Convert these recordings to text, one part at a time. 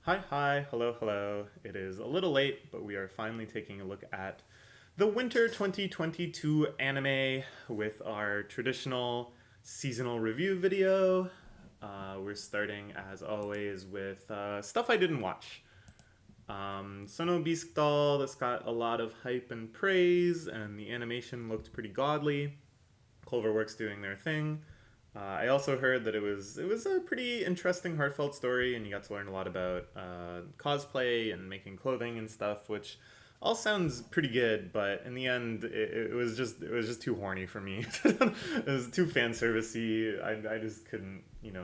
Hi, hello, hello. It is a little late, but we are finally taking a look at the Winter 2022 anime with our traditional seasonal review video. We're starting, as always, with stuff I didn't watch. Sono Beast Doll, that's got a lot of hype and praise, and the animation looked pretty godly. Cloverworks doing their thing. I also heard that it was a pretty interesting, heartfelt story, and you got to learn a lot about cosplay and making clothing and stuff, which all sounds pretty good. But in the end, it was just too horny for me. It was too fan servicey. I just couldn't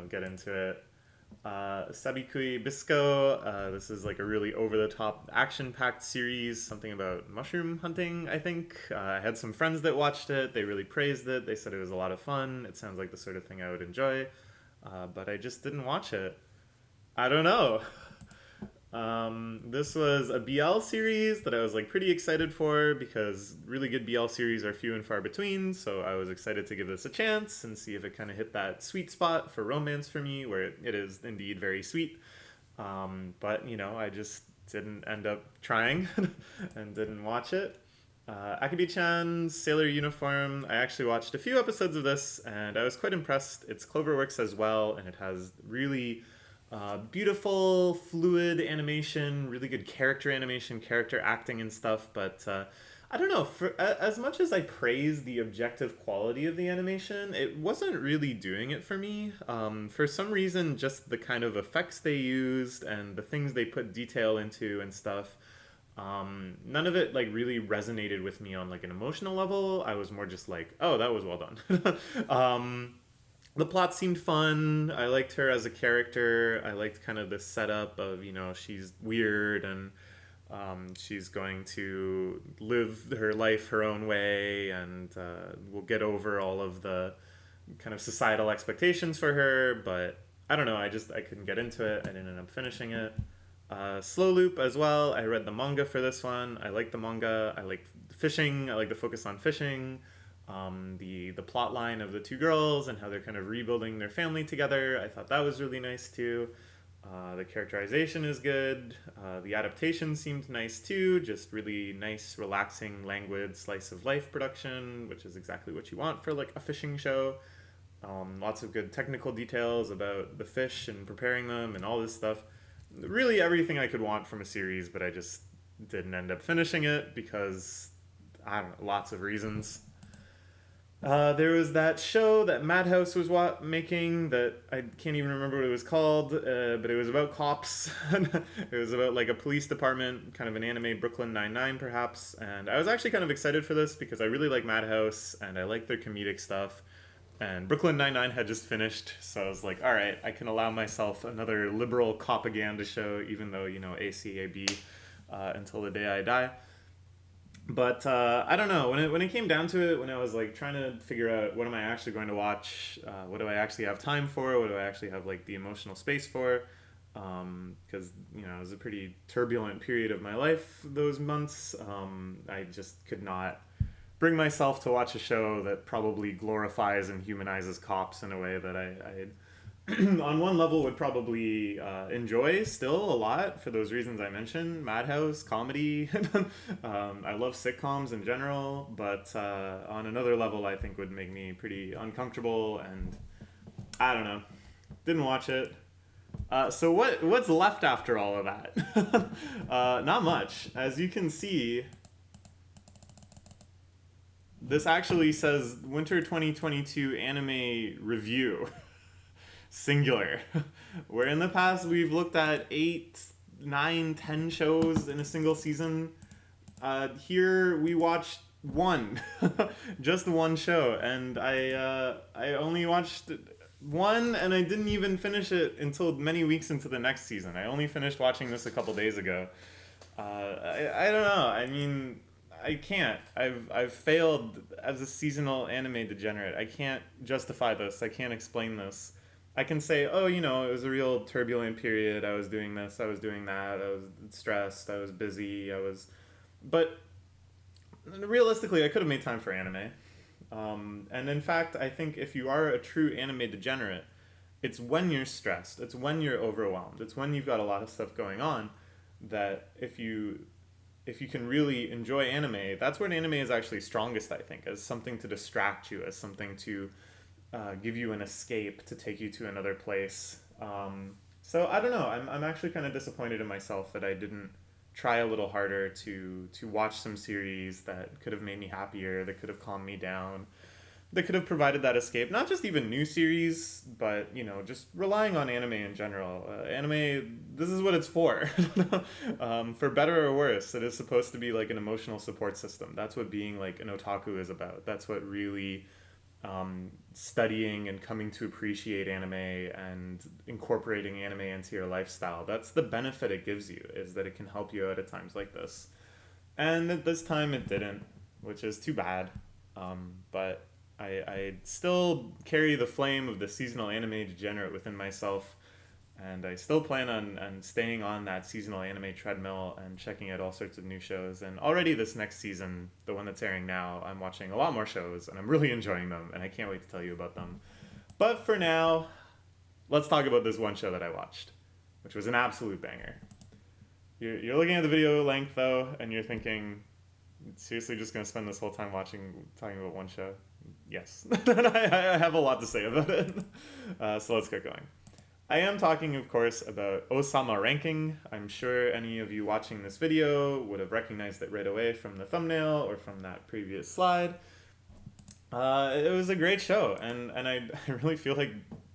get into it. Sabikui Bisco. This is like a really over the top action packed series, something about mushroom hunting, I think. I had some friends that watched it. They really praised it. They said it was a lot of fun. It sounds like the sort of thing I would enjoy, but I just didn't watch it. I don't know. This was a BL series that I was like pretty excited for because really good BL series are few and far between. So I was excited to give this a chance and see if it kind of hit that sweet spot for romance for me, where it is indeed very sweet. But I just didn't end up trying and didn't watch it. Akabi-chan's Sailor Uniform. I actually watched a few episodes of this and I was quite impressed. It's Cloverworks as well, and it has really beautiful, fluid animation, really good character animation, character acting and stuff. But I don't know. As much as I praise the objective quality of the animation, it wasn't really doing it for me. For some reason, just the kind of effects they used and the things they put detail into and stuff. None of it like really resonated with me on like an emotional level. I was more just like, oh, that was well done. The plot seemed fun. I liked her as a character. I liked kind of the setup of, she's weird and she's going to live her life her own way, and we'll get over all of the kind of societal expectations for her. But I don't know. I couldn't get into it. I didn't end up finishing it. Slow Loop as well. I read the manga for this one. I like the manga. I like fishing. I like the focus on fishing. The plot line of the two girls and how they're kind of rebuilding their family together. I thought that was really nice too. The characterization is good. The adaptation seemed nice too. Just really nice, relaxing, languid slice of life production, which is exactly what you want for like a fishing show. Lots of good technical details about the fish and preparing them and all this stuff. Really everything I could want from a series, but I just didn't end up finishing it because I don't know, lots of reasons. There was that show that Madhouse was making that I can't even remember what it was called, but it was about cops. It was about like a police department, kind of an anime Brooklyn Nine-Nine perhaps. And I was actually kind of excited for this because I really like Madhouse and I like their comedic stuff. And Brooklyn Nine-Nine had just finished, so I was like, all right, I can allow myself another liberal propaganda show, even though, ACAB until the day I die. But I don't know, when it came down to it, when I was like trying to figure out what am I actually going to watch, what do I actually have time for, what do I actually have like the emotional space for, because it was a pretty turbulent period of my life those months. I just could not bring myself to watch a show that probably glorifies and humanizes cops in a way that I on one level would probably enjoy still a lot for those reasons I mentioned. Madhouse, comedy. I love sitcoms in general, but on another level I think would make me pretty uncomfortable, and I don't know. Didn't watch it. So what's left after all of that? Not much. As you can see, this actually says Winter 2022 Anime Review. Singular. Where in the past we've looked at 8, 9, 10 shows in a single season. Here we watched one, just one show, and I only watched one, and I didn't even finish it until many weeks into the next season. I only finished watching this a couple days ago. I don't know. I mean, I can't. I've failed as a seasonal anime degenerate. I can't justify this. I can't explain this. I can say, oh, it was a real turbulent period. I was doing this, I was doing that, I was stressed, I was busy, But realistically, I could have made time for anime. And in fact, I think if you are a true anime degenerate, it's when you're stressed, it's when you're overwhelmed, it's when you've got a lot of stuff going on that if you can really enjoy anime, that's when anime is actually strongest, I think, as something to distract you, as something to give you an escape, to take you to another place. So I don't know. I'm actually kind of disappointed in myself that I didn't try a little harder to watch some series that could have made me happier, that could have calmed me down, that could have provided that escape. Not just even new series, but just relying on anime in general. Anime, this is what it's for. For better or worse, it is supposed to be like an emotional support system. That's what being like an otaku is about. That's what really studying and coming to appreciate anime and incorporating anime into your lifestyle. That's the benefit it gives you, is that it can help you out at times like this. And at this time it didn't, which is too bad. But I still carry the flame of the seasonal anime degenerate within myself, and I still plan on staying on that seasonal anime treadmill and checking out all sorts of new shows. And already this next season, the one that's airing now, I'm watching a lot more shows, and I'm really enjoying them, and I can't wait to tell you about them. But for now, let's talk about this one show that I watched, which was an absolute banger. You're looking at the video length, though, and you're thinking, seriously just going to spend this whole time talking about one show? Yes. I have a lot to say about it. So let's get going. I am talking, of course, about Ousama Ranking. I'm sure any of you watching this video would have recognized it right away from the thumbnail or from that previous slide. It was a great show, and I really feel like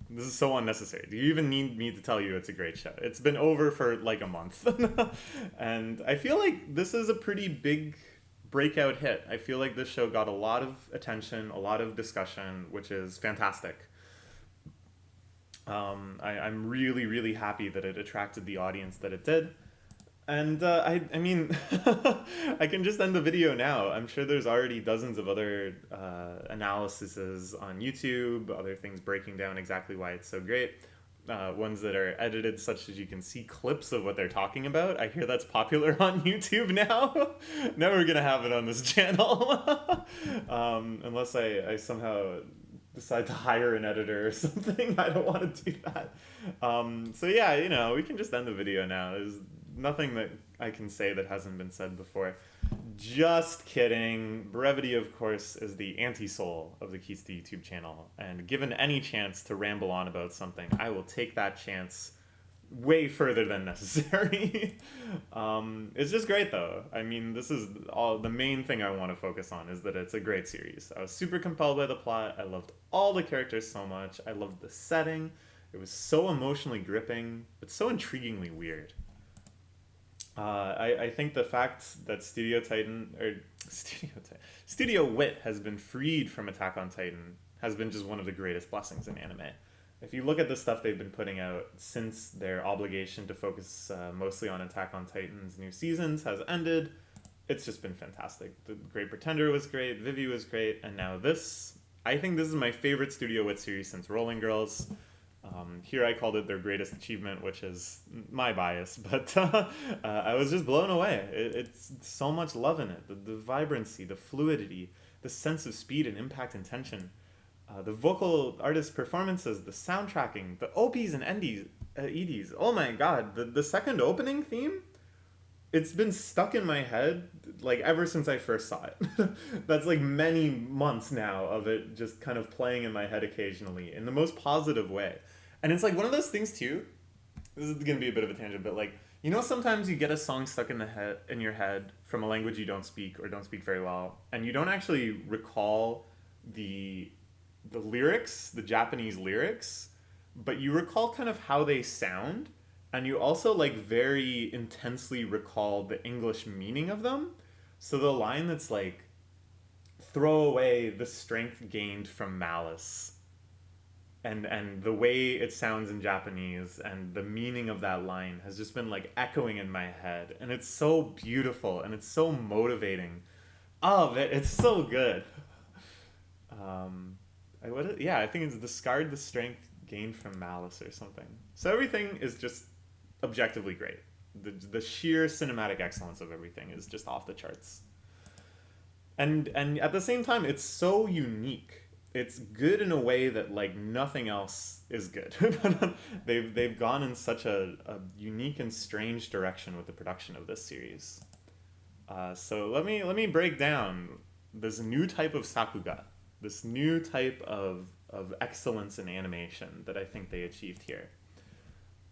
this is so unnecessary. Do you even need me to tell you it's a great show? It's been over for like a month. And I feel like this is a pretty big breakout hit. I feel like this show got a lot of attention, a lot of discussion, which is fantastic. I'm really, really happy that it attracted the audience that it did. And I mean, I can just end the video now. I'm sure there's already dozens of other analyses on YouTube, other things breaking down exactly why it's so great. Ones that are edited such that you can see clips of what they're talking about. I hear that's popular on YouTube now. Now we're gonna have it on this channel. Unless I somehow decide to hire an editor or something. I don't want to do that. So yeah, we can just end the video now. There's nothing that I can say that hasn't been said before. Just kidding. Brevity, of course, is the anti-soul of the Keys to YouTube channel. And given any chance to ramble on about something, I will take that chance way further than necessary. It's just great, though. I mean, this is all the main thing I want to focus on, is that it's a great series. I was super compelled by the plot. I loved all the characters so much. I loved the setting. It was so emotionally gripping, but so intriguingly weird. I think the fact that Studio Wit has been freed from Attack on Titan has been just one of the greatest blessings in anime. If you look at the stuff they've been putting out since their obligation to focus mostly on Attack on Titan's new seasons has ended, it's just been fantastic. The Great Pretender was great, Vivi was great, and now this. I think this is my favorite Studio Wit series since Rolling Girls. Here I called it their greatest achievement, which is my bias, but I was just blown away. It's so much love in it. The vibrancy, the fluidity, the sense of speed and impact and tension, the vocal artist performances, the soundtracking, the OPs and EDs. Oh my god, the second opening theme? It's been stuck in my head like ever since I first saw it. That's like many months now of it just kind of playing in my head occasionally in the most positive way. And it's like one of those things too. This is gonna be a bit of a tangent, but like, sometimes you get a song stuck in your head from a language you don't speak or don't speak very well, and you don't actually recall the lyrics, the Japanese lyrics, but you recall kind of how they sound, and you also like very intensely recall the English meaning of them. So the line that's like, throw away the strength gained from malice, and the way it sounds in Japanese and the meaning of that line has just been like echoing in my head, and it's so beautiful and it's so motivating. Oh, it's so good. I think it's discard the strength gained from malice or something. So everything is just objectively great. The sheer cinematic excellence of everything is just off the charts. And at the same time, it's so unique. it's good in a way that like nothing else is good. They've gone in such a unique and strange direction with the production of this series. So let me break down this new type of sakuga, this new type of excellence in animation that I think they achieved here.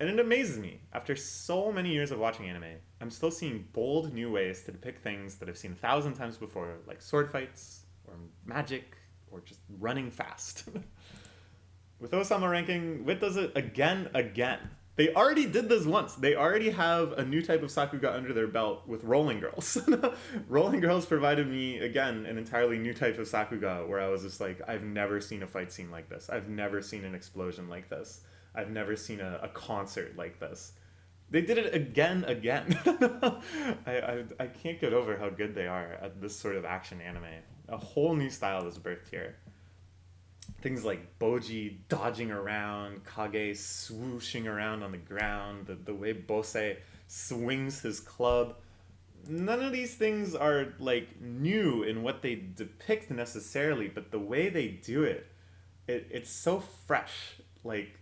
And it amazes me. After so many years of watching anime, I'm still seeing bold new ways to depict things that I've seen 1,000 times before, like sword fights, or magic, or just running fast. With Ousama Ranking, Wit does it again. They already did this once. They already have a new type of sakuga under their belt with Rolling Girls. Rolling Girls provided me, again, an entirely new type of sakuga where I was just like, I've never seen a fight scene like this. I've never seen an explosion like this. I've never seen a concert like this. They did it again. I can't get over how good they are at this sort of action anime. A whole new style is birthed here. Things like Boji dodging around, Kage swooshing around on the ground, the way Bose swings his club. None of these things are like new in what they depict necessarily, but the way they do it, it's so fresh. Like,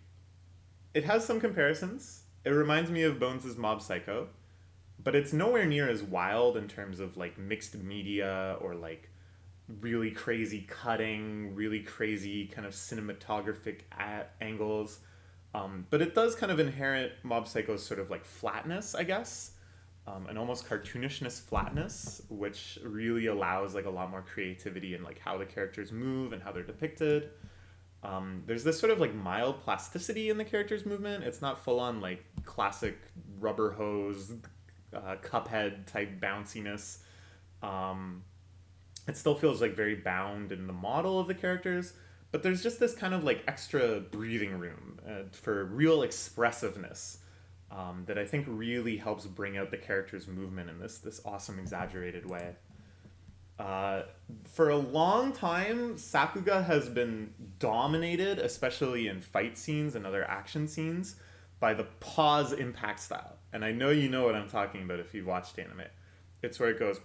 it has some comparisons. It reminds me of Bones' Mob Psycho, but it's nowhere near as wild in terms of like mixed media or like really crazy cutting, really crazy kind of cinematographic angles. But it does kind of inherit Mob Psycho's sort of like flatness, I guess, an almost cartoonishness flatness, which really allows like a lot more creativity in like how the characters move and how they're depicted. There's this sort of like mild plasticity in the character's movement. It's not full on like classic rubber hose, Cuphead type bounciness. It still feels like very bound in the model of the characters, but there's just this kind of like extra breathing room for real expressiveness that I think really helps bring out the character's movement in this awesome exaggerated way. For a long time, sakuga has been dominated, especially in fight scenes and other action scenes, by the pause impact style. And I know you know what I'm talking about if you've watched anime. It's where it goes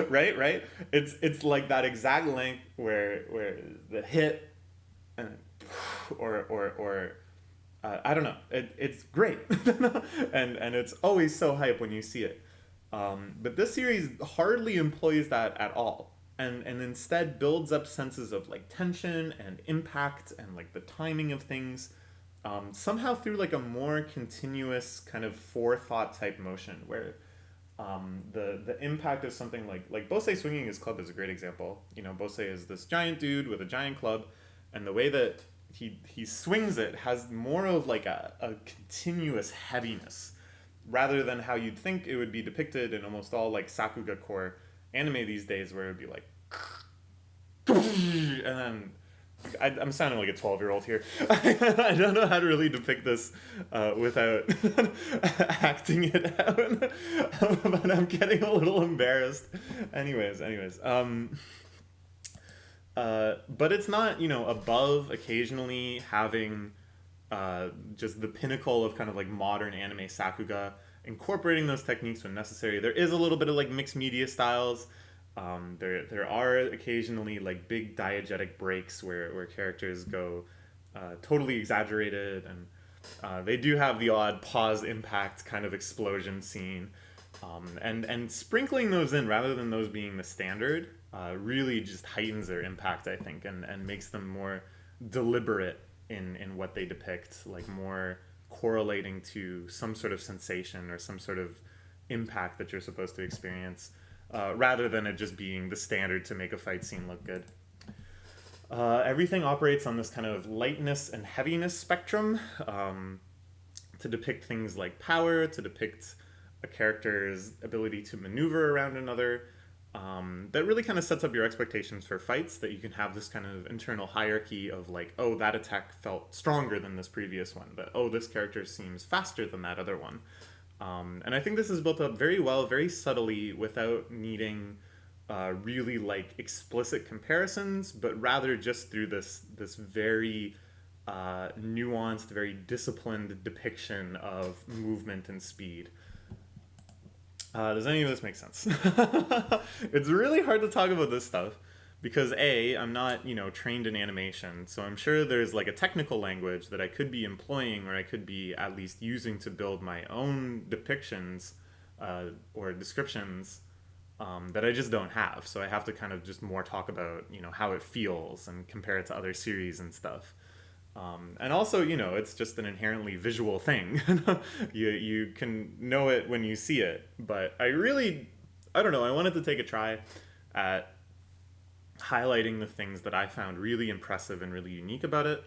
right. It's like that exact length where the hit and or I don't know. It's great. and it's always so hype when you see it. But this series hardly employs that at all, and instead builds up senses of like tension and impact and like the timing of things, somehow through like a more continuous kind of forethought type motion where the impact of something like Bose swinging his club is a great example. You know, Bose is this giant dude with a giant club, and the way that he swings it has more of like a continuous heaviness, rather than how you'd think it would be depicted in almost all like sakuga core anime these days, where it would be like and then I'm sounding like a 12-year-old here. I don't know how to really depict this without acting it out, but I'm getting a little embarrassed. Anyways. But it's not, above occasionally having just the pinnacle of kind of like modern anime sakuga, incorporating those techniques when necessary. There is a little bit of like mixed media styles. There are occasionally like big diegetic breaks where characters go totally exaggerated, and they do have the odd pause impact kind of explosion scene, and sprinkling those in rather than those being the standard really just heightens their impact, I think, and makes them more deliberate in what they depict, like more correlating to some sort of sensation or some sort of impact that you're supposed to experience. Rather than it just being the standard to make a fight scene look good. Everything operates on this kind of lightness and heaviness spectrum to depict things like power, to depict a character's ability to maneuver around another. That really kind of sets up your expectations for fights, that you can have this kind of internal hierarchy of like, oh, that attack felt stronger than this previous one, but oh, this character seems faster than that other one. And I think this is built up very well, very subtly, without needing really like explicit comparisons, but rather just through this very nuanced, very disciplined depiction of movement and speed. Does any of this make sense? It's really hard to talk about this stuff because I'm not, trained in animation, so I'm sure there's like a technical language that I could be employing or I could be at least using to build my own depictions or descriptions that I just don't have. So I have to kind of just more talk about, how it feels and compare it to other series and stuff. And also, it's just an inherently visual thing. You can know it when you see it. But I don't know, I wanted to take a try at highlighting the things that I found really impressive and really unique about it.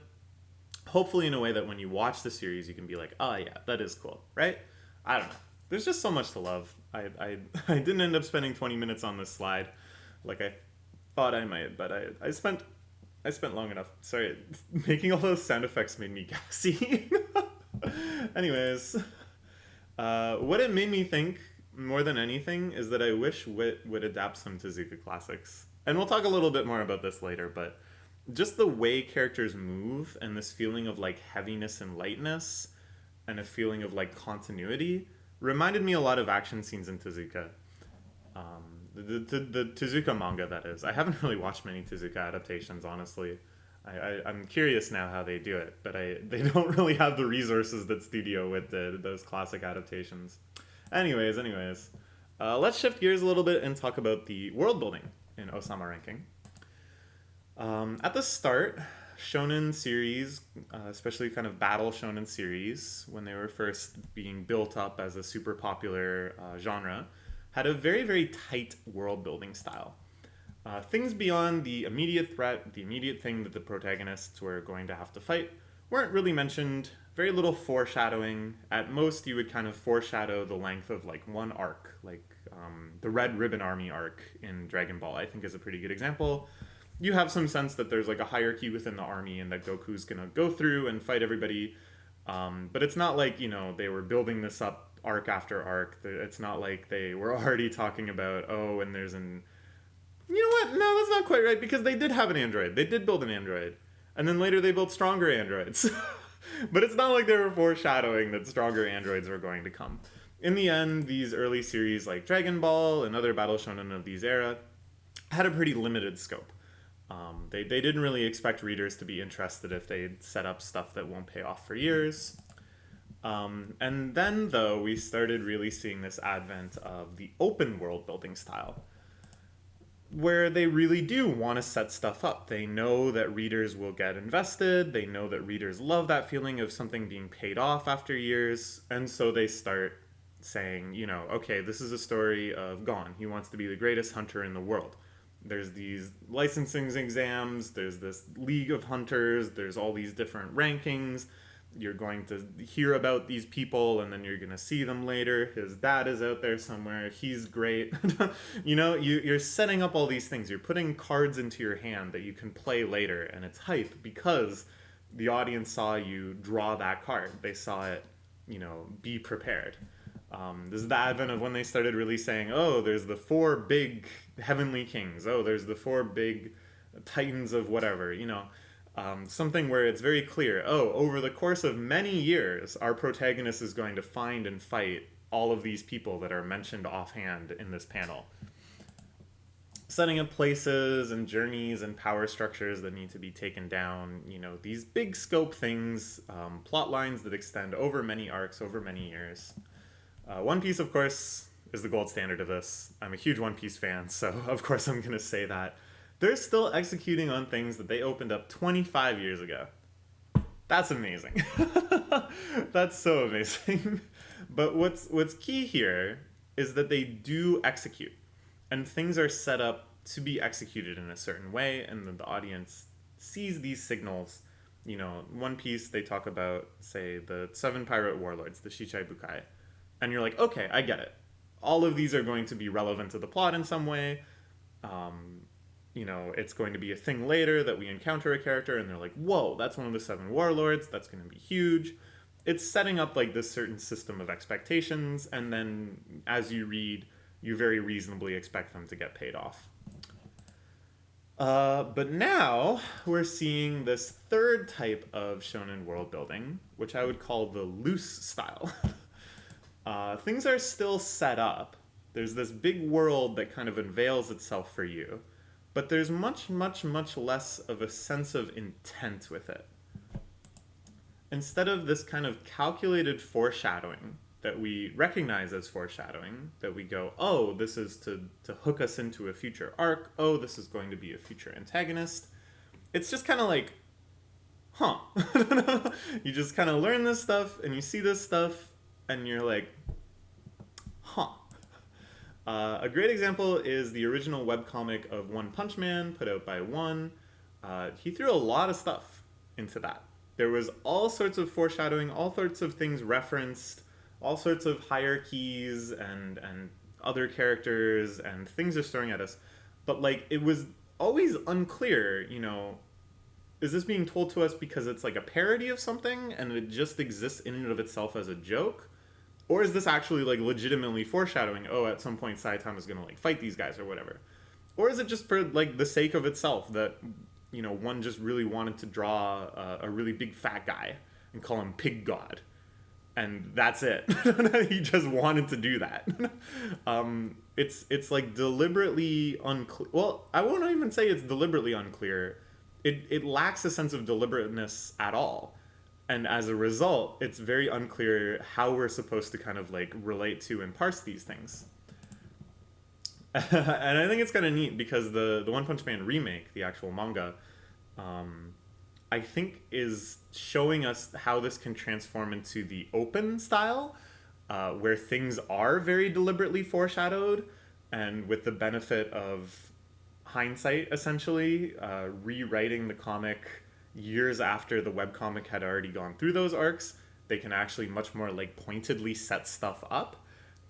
Hopefully in a way that when you watch the series, you can be like, oh yeah, that is cool, right? I don't know. There's just so much to love. I didn't end up spending 20 minutes on this slide like I thought I might, but I spent long enough. Sorry, making all those sound effects made me gassy. Anyways, what it made me think more than anything is that I wish Wit would adapt some Tezuka classics. And we'll talk a little bit more about this later, but just the way characters move and this feeling of like heaviness and lightness and a feeling of like continuity reminded me a lot of action scenes in Tezuka. The Tezuka manga, that is. I haven't really watched many Tezuka adaptations, honestly. I'm curious now how they do it, but they don't really have the resources that Studio Wit did, those classic adaptations. Anyways, let's shift gears a little bit and talk about the world building in Ousama Ranking. At the start, shonen series, especially kind of battle shonen series, when they were first being built up as a super popular genre, had a very, very tight world building style. Things beyond the immediate threat, the immediate thing that the protagonists were going to have to fight, weren't really mentioned. Very little foreshadowing. At most, you would kind of foreshadow the length of like one arc, like the Red Ribbon Army arc in Dragon Ball, I think is a pretty good example. You have some sense that there's like a hierarchy within the army and that Goku's gonna go through and fight everybody. But it's not like, they were building this up arc after arc. It's not like they were already talking about, and there's an... You know what? No, that's not quite right, because they did have an android. They did build an android. And then later they built stronger androids. But it's not like they were foreshadowing that stronger androids were going to come. In the end, these early series like Dragon Ball and other battle shonen of these era had a pretty limited scope. They didn't really expect readers to be interested if they set up stuff that won't pay off for years. And then, though, we started really seeing this advent of the open world building style, where they really do want to set stuff up. They know that readers will get invested. They know that readers love that feeling of something being paid off after years. And so they start saying, okay, this is a story of Gon. He wants to be the greatest hunter in the world. There's these licensing exams. There's this league of hunters. There's all these different rankings. You're going to hear about these people and then you're going to see them later. His dad is out there somewhere. He's great. You're setting up all these things. You're putting cards into your hand that you can play later, and it's hype because the audience saw you draw that card. They saw it, be prepared. This is the advent of when they started really saying, there's the 4 big heavenly kings. There's the 4 big titans of whatever, something where it's very clear, over the course of many years, our protagonist is going to find and fight all of these people that are mentioned offhand in this panel. Setting up places and journeys and power structures that need to be taken down, these big scope things, plot lines that extend over many arcs, over many years. One Piece, of course, is the gold standard of this. I'm a huge One Piece fan, so of course I'm going to say that. They're still executing on things that they opened up 25 years ago. That's amazing. That's so amazing. But what's key here is that they do execute. And things are set up to be executed in a certain way, and then the audience sees these signals. One Piece, they talk about, say, the 7 pirate warlords, the Shichai Bukai. And you're like, okay, I get it. All of these are going to be relevant to the plot in some way. It's going to be a thing later that we encounter a character and they're like, whoa, that's one of the 7 warlords. That's going to be huge. It's setting up like this certain system of expectations. And then as you read, you very reasonably expect them to get paid off. But now we're seeing this third type of shonen world building, which I would call the loose style. Things are still set up. There's this big world that kind of unveils itself for you. but there's much, much, much less of a sense of intent with it. Instead of this kind of calculated foreshadowing that we recognize as foreshadowing, that we go, oh, this is to hook us into a future arc, oh, this is going to be a future antagonist, it's just kind of like, huh. You just kind of learn this stuff, and you see this stuff, and you're like, huh. A great example is the original webcomic of One Punch Man, put out by One. He threw a lot of stuff into that. There was all sorts of foreshadowing, all sorts of things referenced, all sorts of hierarchies and other characters, and things are throwing at us. But like, it was always unclear, you know, is this being told to us because it's like a parody of something and it just exists in and of itself as a joke? Or is this actually like legitimately foreshadowing, oh, at some point Saitama's gonna like fight these guys or whatever? Or is it just for like the sake of itself that, you know, One just really wanted to draw a really big fat guy and call him Pig God? And that's it. He just wanted to do that. It's like deliberately unclear. Well, I won't even say it's deliberately unclear. It lacks a sense of deliberateness at all. And as a result, it's very unclear how we're supposed to kind of like relate to and parse these things. And I think it's kind of neat because the One Punch Man remake, the actual manga, I think is showing us how this can transform into the open style, where things are very deliberately foreshadowed, and with the benefit of hindsight, essentially, rewriting the comic years after the webcomic had already gone through those arcs, they can actually much more like pointedly set stuff up.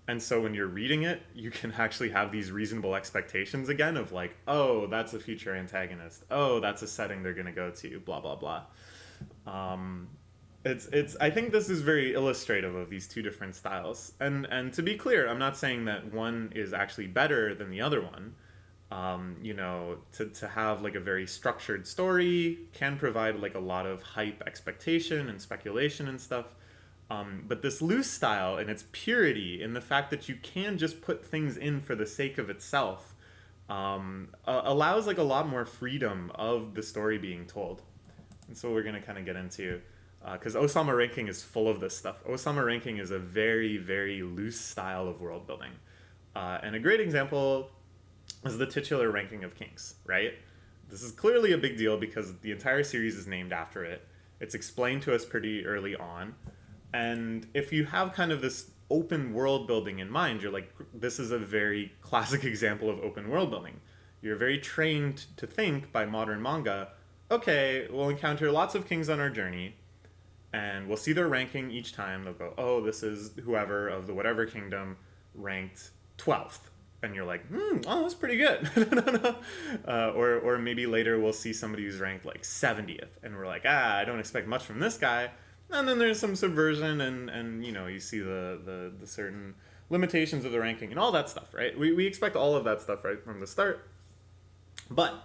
And so when you're reading it, you can actually have these reasonable expectations again of like, oh, that's a future antagonist. Oh, that's a setting they're going to go to, blah, blah, blah. I think this is very illustrative of these two different styles. And to be clear, I'm not saying that one is actually better than the other one. You know, to have like a very structured story can provide like a lot of hype, expectation, and speculation and stuff. But this loose style and its purity, and the fact that you can just put things in for the sake of itself, allows like a lot more freedom of the story being told. And so we're going to kind of get into, because Ousama Ranking is full of this stuff. Ousama Ranking is a very, very loose style of world building. And a great example is the titular ranking of kings, right? This is clearly a big deal because the entire series is named after it. It's explained to us pretty early on. And if you have kind of this open world building in mind, you're like, this is a very classic example of open world building. You're very trained to think by modern manga, okay, we'll encounter lots of kings on our journey, and we'll see their ranking each time. They'll go, oh, this is whoever of the whatever kingdom ranked 12th. And you're like, oh, that's pretty good. Or maybe later we'll see somebody who's ranked like 70th, and we're like, I don't expect much from this guy. And then there's some subversion, and you know, you see the certain limitations of the ranking and all that stuff, right? We expect all of that stuff right from the start. But,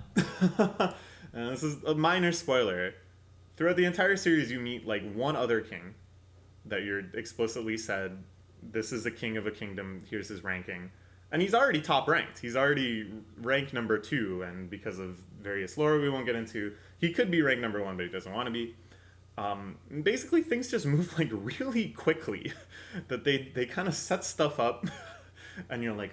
and this is a minor spoiler, throughout the entire series you meet like one other king that you're explicitly said, this is a king of a kingdom, here's his ranking. And he's already top ranked. He's already ranked number 2, and because of various lore we won't get into, he could be ranked number 1, but he doesn't want to be. Basically, things just move like really quickly. That they kind of set stuff up, and you're like,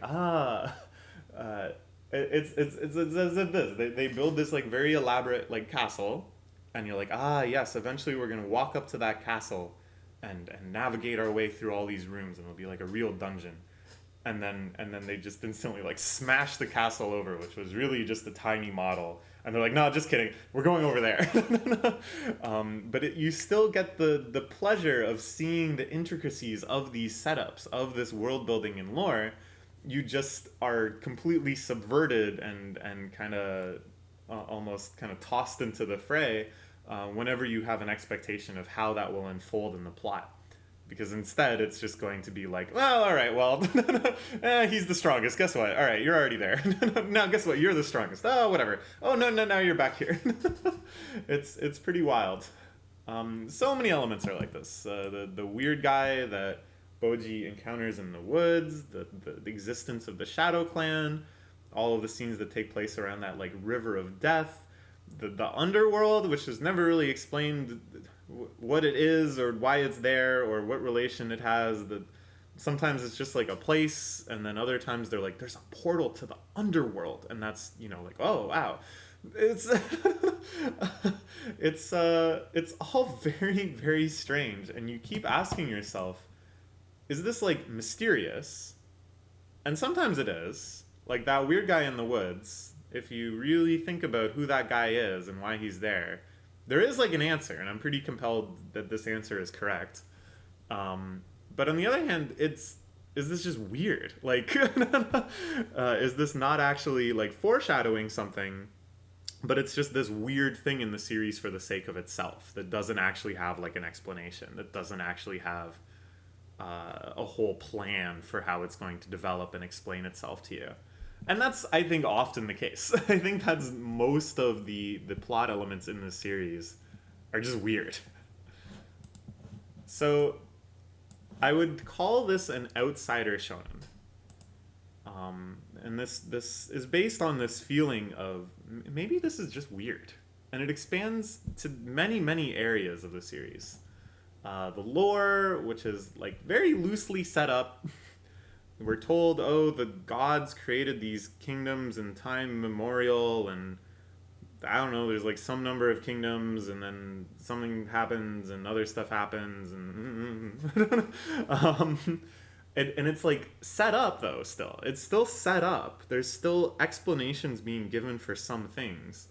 it's as if this. They build this like very elaborate like castle, and you're like, yes, eventually we're gonna walk up to that castle, and navigate our way through all these rooms, and it'll be like a real dungeon. And then they just instantly like smash the castle over, which was really just a tiny model. And they're like, no, just kidding. We're going over there. But you still get the pleasure of seeing the intricacies of these setups, of this world building and lore. You just are completely subverted and kind of almost kind of tossed into the fray whenever you have an expectation of how that will unfold in the plot. Because instead, it's just going to be like, well, all right, well, he's the strongest. Guess what? All right, you're already there. Now, guess what? You're the strongest. Oh, whatever. Oh, no, now you're back here. It's pretty wild. So many elements are like this. The weird guy that Boji encounters in the woods, the existence of the Shadow Clan, all of the scenes that take place around that like river of death, the underworld, which is never really explained what it is or why it's there or what relation it has. That sometimes it's just like a place, and then other times they're like there's a portal to the underworld, and that's, you know, like, oh wow, it's it's all very, very strange, and you keep asking yourself, is this like mysterious? And sometimes it is. Like that weird guy in the woods, if you really think about who that guy is and why he's there is like an answer, and I'm pretty compelled that this answer is correct. But on the other hand, is this just weird? Like, is this not actually like foreshadowing something, but it's just this weird thing in the series for the sake of itself that doesn't actually have like an explanation, that doesn't actually have a whole plan for how it's going to develop and explain itself to you. And that's, I think, often the case. I think that's most of the plot elements in this series are just weird. So I would call this an outsider shonen. And this is based on this feeling of maybe this is just weird. And it expands to many, many areas of the series. The lore, which is like very loosely set up. We're told, oh, the gods created these kingdoms in time immemorial, and I don't know, there's like some number of kingdoms, and then something happens, and other stuff happens, and and it's like set up though. Still, it's still set up. There's still explanations being given for some things,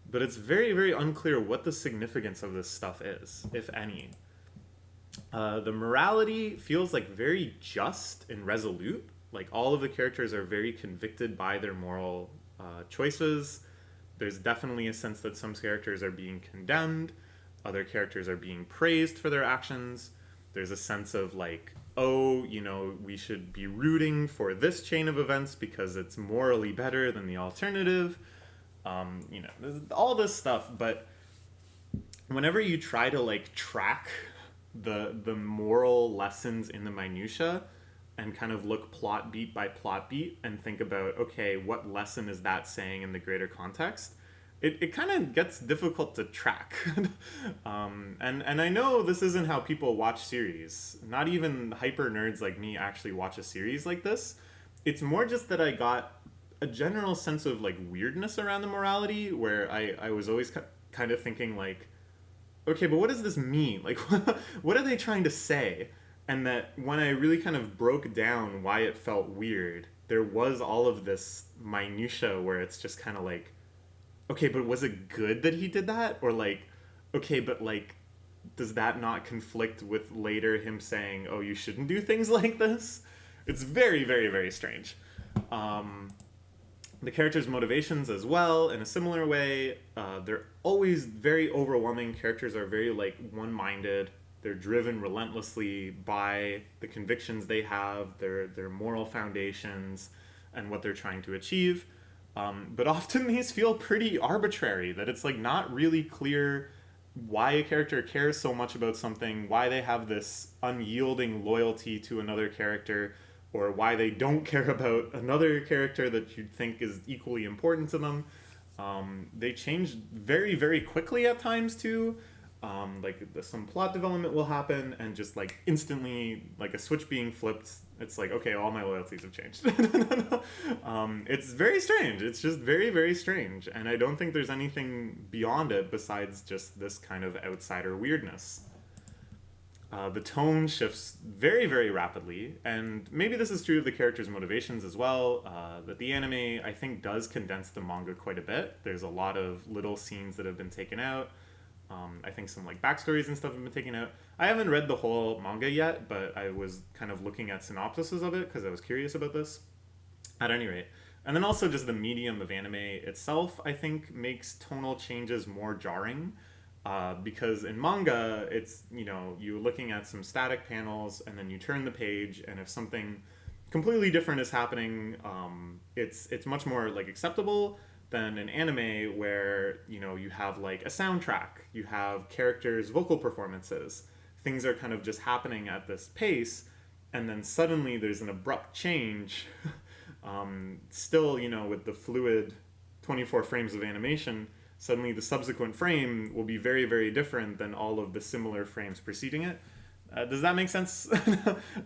but it's very, very unclear what the significance of this stuff is, if any. The morality feels like very just and resolute. Like all of the characters are very convicted by their moral choices. There's definitely a sense that some characters are being condemned, other characters are being praised for their actions. There's a sense of like, oh, you know, we should be rooting for this chain of events because it's morally better than the alternative. You know, there's all this stuff, but whenever you try to like track the moral lessons in the minutia and kind of look plot beat by plot beat and think about, okay, what lesson is that saying in the greater context, it kind of gets difficult to track. And I know this isn't how people watch series. Not even hyper nerds like me actually watch a series like this. It's more just that I got a general sense of like weirdness around the morality, where I was always kind of thinking like, okay, but what does this mean? Like, what are they trying to say? And that when I really kind of broke down why it felt weird, there was all of this minutia where it's just kind of like, okay, but was it good that he did that? Or like, okay, but like, does that not conflict with later him saying, oh, you shouldn't do things like this? It's very, very, very strange. The characters' motivations as well, in a similar way, they're always very overwhelming. Characters are very like one-minded. They're driven relentlessly by the convictions they have, their moral foundations, and what they're trying to achieve. But often these feel pretty arbitrary, that it's like not really clear why a character cares so much about something, why they have this unyielding loyalty to another character, or why they don't care about another character that you'd think is equally important to them. They change very, very quickly at times too. Like some plot development will happen, and just like instantly, like a switch being flipped, it's like, okay, all my loyalties have changed. It's very strange. It's just very, very strange. And I don't think there's anything beyond it besides just this kind of outsider weirdness. The tone shifts very, very rapidly, and maybe this is true of the characters' motivations as well, that the anime, I think, does condense the manga quite a bit. There's a lot of little scenes that have been taken out. I think some like backstories and stuff have been taken out. I haven't read the whole manga yet, but I was kind of looking at synopsises of it because I was curious about this. At any rate. And then also just the medium of anime itself, I think, makes tonal changes more jarring. Because in manga, it's, you know, you're looking at some static panels and then you turn the page, and if something completely different is happening, it's much more like acceptable than an anime where, you know, you have like a soundtrack, you have characters' vocal performances, things are kind of just happening at this pace, and then suddenly there's an abrupt change Still, with the fluid 24 frames of animation, suddenly the subsequent frame will be very, very different than all of the similar frames preceding it. Does that make sense?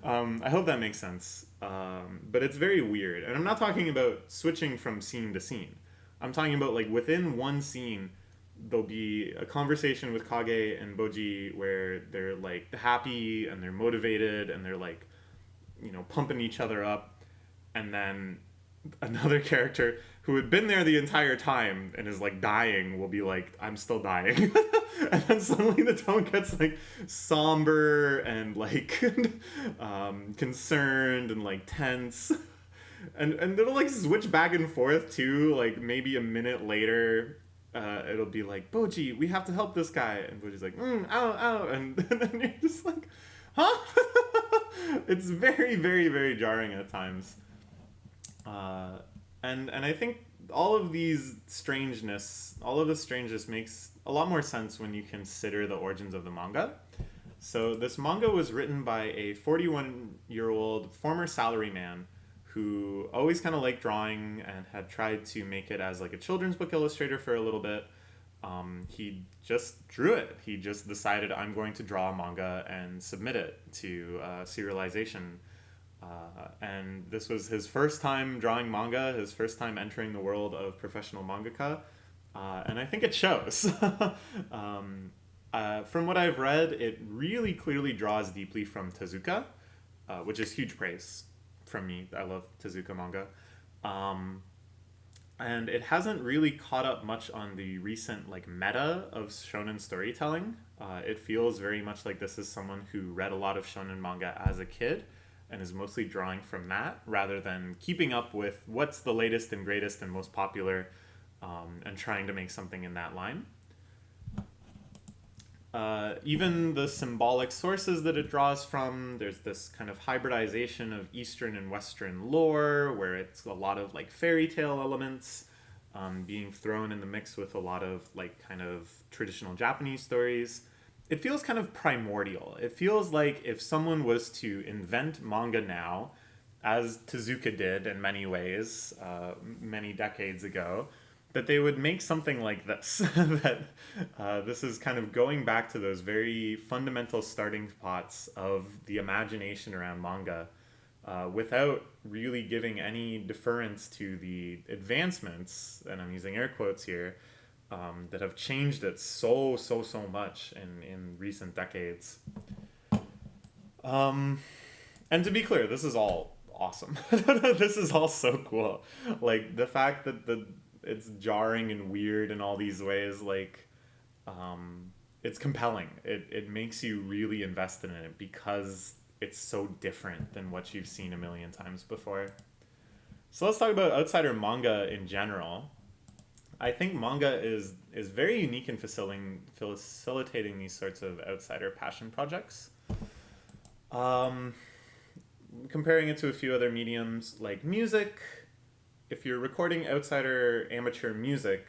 I hope that makes sense. But it's very weird. And I'm not talking about switching from scene to scene. I'm talking about like within one scene, there'll be a conversation with Kage and Boji where they're like happy and they're motivated and they're like, pumping each other up. And then another character who had been there the entire time and is like dying will be like, I'm still dying. And then suddenly the tone gets like somber and like concerned and like tense. And it'll like switch back and forth too. Like maybe a minute later, it'll be like, Boji, we have to help this guy. And Boji's like, ow, ow. And then you're just like, huh? It's very, very, very jarring at times. And I think all of this strangeness makes a lot more sense when you consider the origins of the manga. So this manga was written by a 41-year-old former salaryman who always kind of liked drawing and had tried to make it as like a children's book illustrator for a little bit. He just drew it. He just decided, I'm going to draw a manga and submit it to serialization. And this was his first time drawing manga, his first time entering the world of professional mangaka. And I think it shows. From what I've read, it really clearly draws deeply from Tezuka, which is huge praise from me. I love Tezuka manga. And it hasn't really caught up much on the recent like meta of shonen storytelling. It feels very much like this is someone who read a lot of shonen manga as a kid and is mostly drawing from that rather than keeping up with what's the latest and greatest and most popular, and trying to make something in that line. Even the symbolic sources that it draws from, there's this kind of hybridization of Eastern and Western lore where it's a lot of like fairy tale elements being thrown in the mix with a lot of like kind of traditional Japanese stories. It feels kind of primordial. It feels like if someone was to invent manga now, as Tezuka did in many ways, many decades ago, that they would make something like this. That this is kind of going back to those very fundamental starting spots of the imagination around manga, without really giving any deference to the advancements, and I'm using air quotes here, that have changed it so much in recent decades. And to be clear, this is all awesome. This is all so cool. Like the fact that it's jarring and weird in all these ways, like it's compelling. It makes you really invested in it because it's so different than what you've seen a million times before. So let's talk about outsider manga in general. I think manga is very unique in facilitating these sorts of outsider passion projects. Comparing it to a few other mediums like music, if you're recording outsider amateur music,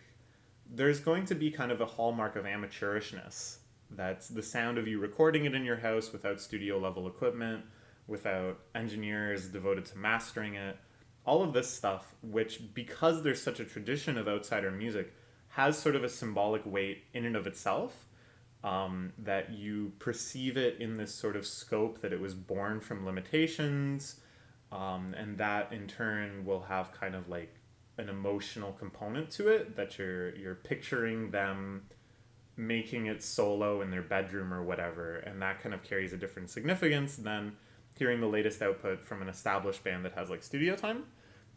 there's going to be kind of a hallmark of amateurishness. That's the sound of you recording it in your house without studio level equipment, without engineers devoted to mastering it. All of this stuff, which because there's such a tradition of outsider music, has sort of a symbolic weight in and of itself, that you perceive it in this sort of scope that it was born from limitations, and that in turn will have kind of like an emotional component to it, that you're picturing them making it solo in their bedroom or whatever, and that kind of carries a different significance than hearing the latest output from an established band that has like studio time.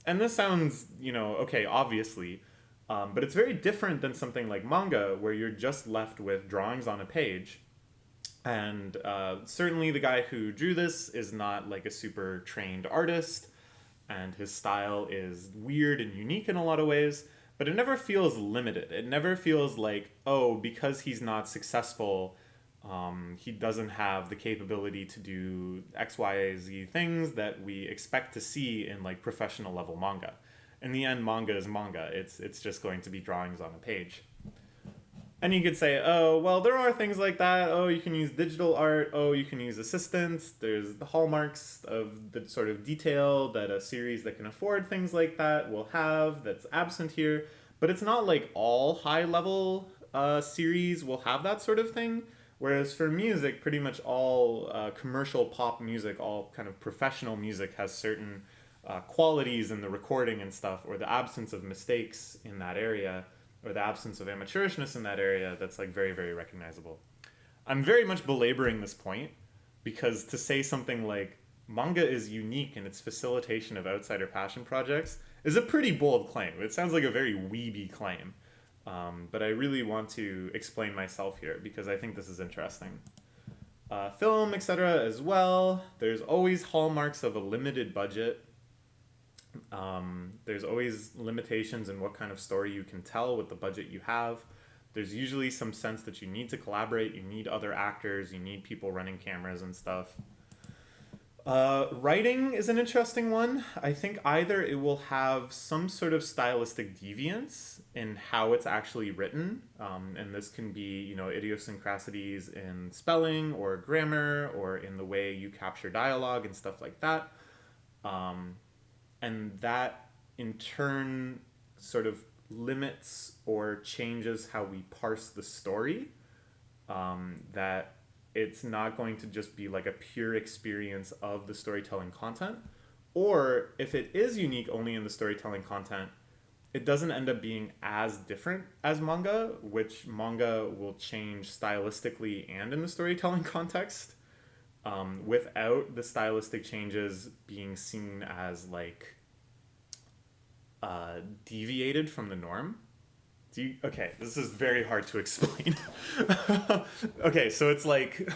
And this sounds, okay, obviously, but it's very different than something like manga where you're just left with drawings on a page. And certainly the guy who drew this is not like a super trained artist, and his style is weird and unique in a lot of ways, but it never feels limited. It never feels like, oh, because he's not successful, he doesn't have the capability to do X, Y, Z things that we expect to see in like professional level manga. In the end, manga is manga. It's just going to be drawings on a page. And you could say, oh, well, there are things like that. Oh, you can use digital art. Oh, you can use assistants. There's the hallmarks of the sort of detail that a series that can afford things like that will have that's absent here. But it's not like all high level series will have that sort of thing. Whereas for music, pretty much all commercial pop music, all kind of professional music has certain qualities in the recording and stuff, or the absence of mistakes in that area, or the absence of amateurishness in that area that's like very, very recognizable. I'm very much belaboring this point because to say something like manga is unique in its facilitation of outsider passion projects is a pretty bold claim. It sounds like a very weeby claim. But I really want to explain myself here because I think this is interesting. Film, etc. as well. There's always hallmarks of a limited budget. There's always limitations in what kind of story you can tell with the budget you have. There's usually some sense that you need to collaborate, you need other actors, you need people running cameras and stuff. Writing is an interesting one. I think either it will have some sort of stylistic deviance in how it's actually written, and this can be, idiosyncrasies in spelling or grammar or in the way you capture dialogue and stuff like that. And that in turn sort of limits or changes how we parse the story. That it's not going to just be like a pure experience of the storytelling content. Or if it is unique only in the storytelling content, it doesn't end up being as different as manga, which manga will change stylistically and in the storytelling context, without the stylistic changes being seen as like deviated from the norm. Okay, this is very hard to explain. Okay, so it's like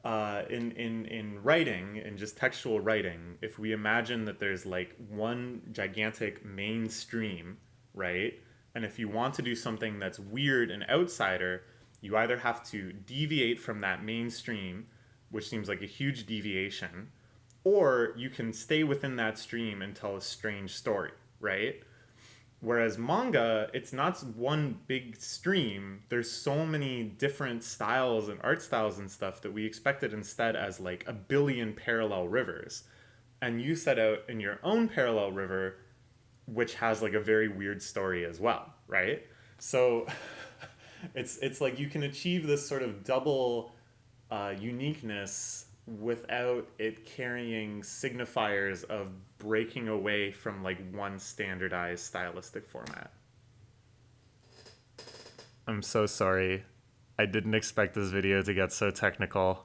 in writing, in just textual writing, if we imagine that there's like one gigantic mainstream, right? And if you want to do something that's weird and outsider, you either have to deviate from that mainstream, which seems like a huge deviation, or you can stay within that stream and tell a strange story, right? Whereas manga, it's not one big stream. There's so many different styles and art styles and stuff that we expect it instead as like a billion parallel rivers. And you set out in your own parallel river, which has like a very weird story as well, right? So it's like you can achieve this sort of double uniqueness without it carrying signifiers of breaking away from like one standardized stylistic format. I'm so sorry. I didn't expect this video to get so technical.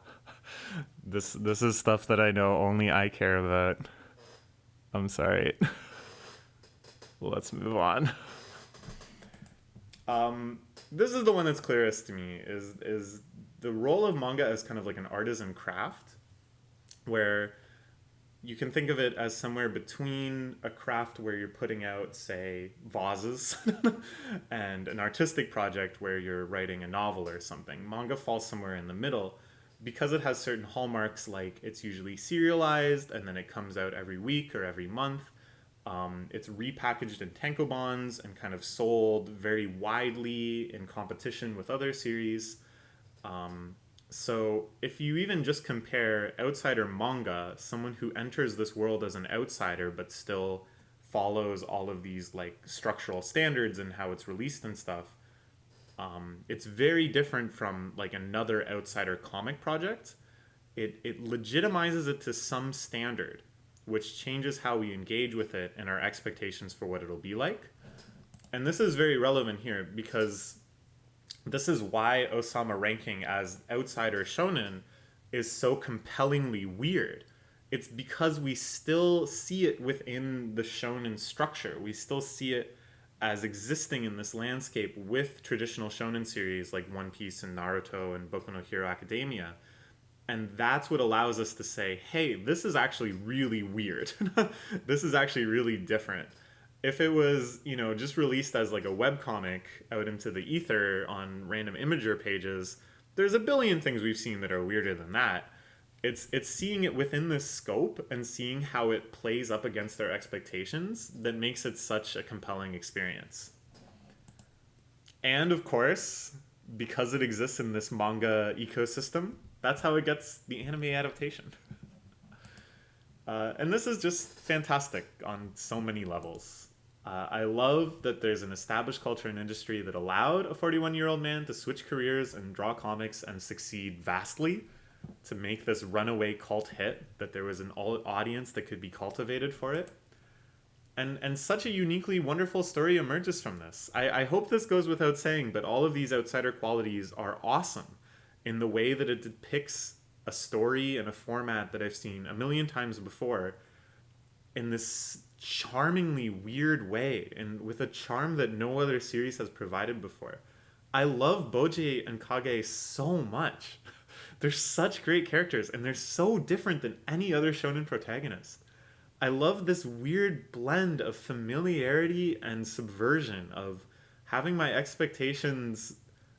This is stuff that I know only I care about. I'm sorry. Let's move on. This is the one that's clearest to me, is the role of manga as kind of like an artisan craft, where you can think of it as somewhere between a craft where you're putting out, say, vases and an artistic project where you're writing a novel or something. Manga falls somewhere in the middle because it has certain hallmarks, like it's usually serialized and then it comes out every week or every month. It's repackaged in tankobons and kind of sold very widely in competition with other series. So if you even just compare outsider manga, someone who enters this world as an outsider but still follows all of these like structural standards and how it's released and stuff, it's very different from like another outsider comic project. It legitimizes it to some standard, which changes how we engage with it and our expectations for what it'll be like. And this is very relevant here because this is why Ousama Ranking as outsider shonen is so compellingly weird. It's because we still see it within the shonen structure. We still see it as existing in this landscape with traditional shonen series like One Piece and Naruto and Boku no Hero Academia. And that's what allows us to say, hey, this is actually really weird. This is actually really different. If it was, just released as like a webcomic out into the ether on random Imager pages, there's a billion things we've seen that are weirder than that. It's seeing it within this scope and seeing how it plays up against our expectations that makes it such a compelling experience. And of course, because it exists in this manga ecosystem, that's how it gets the anime adaptation. And this is just fantastic on so many levels. I love that there's an established culture and industry that allowed a 41-year-old man to switch careers and draw comics and succeed vastly to make this runaway cult hit, that there was an audience that could be cultivated for it. And such a uniquely wonderful story emerges from this. I hope this goes without saying, but all of these outsider qualities are awesome in the way that it depicts a story and a format that I've seen a million times before in this charmingly weird way, and with a charm that no other series has provided before. I love Boji and Kage so much. They're such great characters, and they're so different than any other shonen protagonist. I love this weird blend of familiarity and subversion, of having my expectations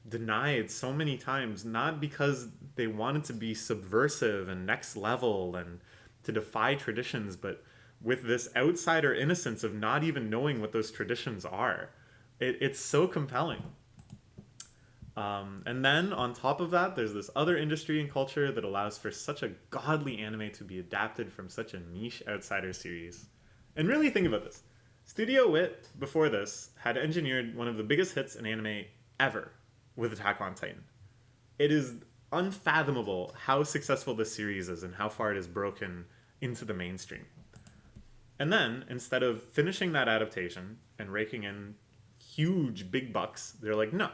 denied so many times, not because they wanted to be subversive and next level and to defy traditions, but with this outsider innocence of not even knowing what those traditions are. It's so compelling. And then on top of that, there's this other industry and culture that allows for such a godly anime to be adapted from such a niche outsider series. And really think about this. Studio Wit, before this, had engineered one of the biggest hits in anime ever with Attack on Titan. It is unfathomable how successful this series is and how far it has broken into the mainstream. And then, instead of finishing that adaptation and raking in huge big bucks, they're like, no,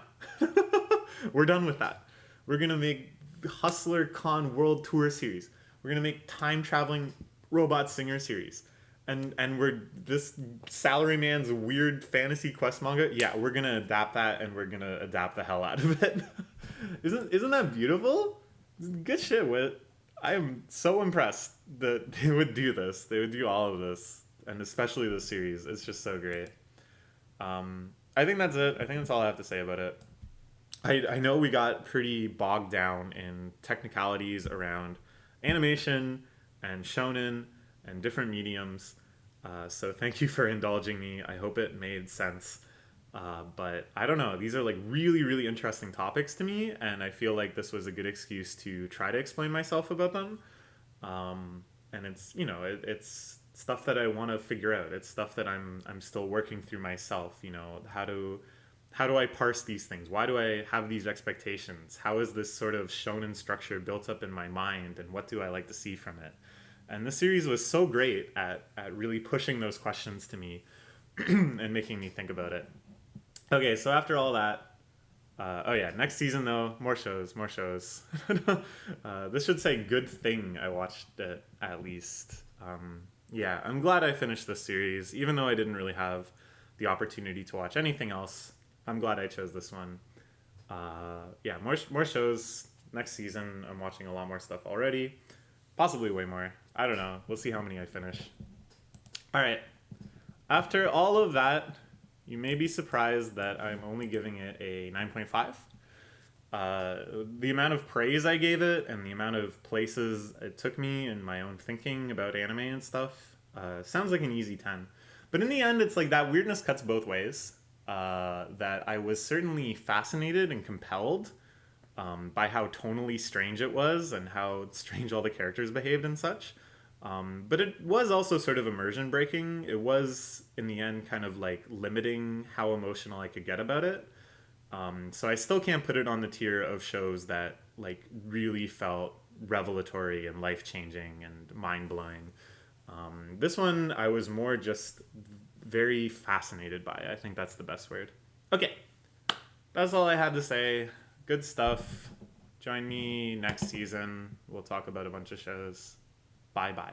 we're done with that. We're going to make Hustler Con World Tour series. We're going to make Time Traveling Robot Singer series. And we're this Salaryman's weird fantasy quest manga. Yeah, we're going to adapt that, and we're going to adapt the hell out of it. Isn't that beautiful? Good shit, Wit. I am so impressed that they would do this. They would do all of this, and especially this series. It's just so great. I think that's it. I think that's all I have to say about it. I know we got pretty bogged down in technicalities around animation and shonen and different mediums. So thank you for indulging me. I hope it made sense. But I don't know. These are like really, really interesting topics to me, and I feel like this was a good excuse to try to explain myself about them. And it's, you know, it's stuff that I want to figure out. It's stuff that I'm still working through myself. You know, how do I parse these things? Why do I have these expectations? How is this sort of shonen structure built up in my mind, and what do I like to see from it? And this series was so great at really pushing those questions to me and making me think about it. Okay, so after all that, next season though, more shows. This should say good thing I watched it, at least. I'm glad I finished this series, even though I didn't really have the opportunity to watch anything else. I'm glad I chose this one. More shows next season. I'm watching a lot more stuff already, possibly way more. I don't know. We'll see how many I finish. All right. After all of that, you may be surprised that I'm only giving it a 9.5. The amount of praise I gave it and the amount of places it took me in my own thinking about anime and stuff sounds like an easy 10. But in the end, it's like that weirdness cuts both ways. That I was certainly fascinated and compelled by how tonally strange it was and how strange all the characters behaved and such. But it was also sort of immersion breaking. It was, in the end, kind of like limiting how emotional I could get about it. So I still can't put it on the tier of shows that like really felt revelatory and life-changing and mind-blowing. This one I was more just very fascinated by. I think that's the best word. Okay, that's all I had to say. Good stuff. Join me next season. We'll talk about a bunch of shows. Bye-bye.